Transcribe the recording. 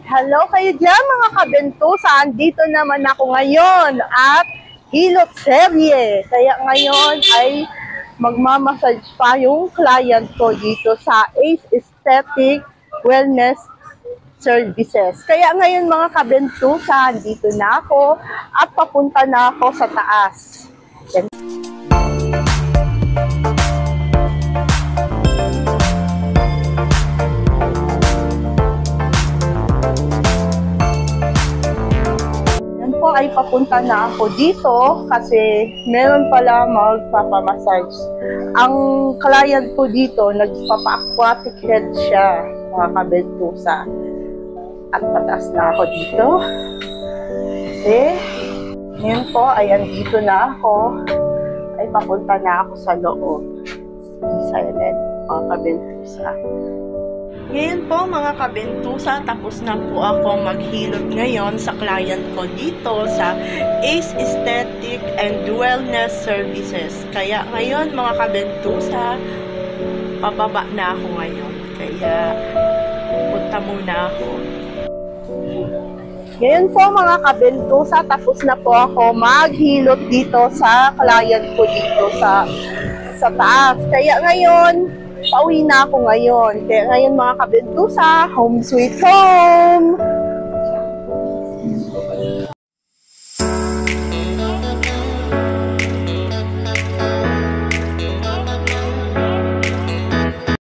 Hello kayo dyan mga kabentusan. Dito naman ako ngayon at hilot serye. Kaya ngayon ay magmamassage pa yung client ko dito sa Ace Aesthetic Wellness Services. Kaya ngayon mga kabentusan, dito na ako at papunta na ako sa taas. Ay papunta na ako dito kasi meron pala magpapamassage. Ang client ko dito, nagpapa-aquatic head siya, mga kabentusa. At pataas na ako dito. Kasi, ngayon po ay andito na ako. Ay papunta na ako sa loob. Silent, mga kabentusa. Ngayon po mga kabentusa, tapos na po ako maghilot ngayon sa client ko dito sa Ace Aesthetic and Wellness Services. Kaya ngayon mga kabentusa, pababa na ako ngayon. Kaya punta muna ako. Ngayon po mga kabentusa, tapos na po ako maghilot dito sa client ko dito sa taas. Kaya ngayon, pauwi na ako ngayon. Kaya ngayon mga kabentusa, home sweet home!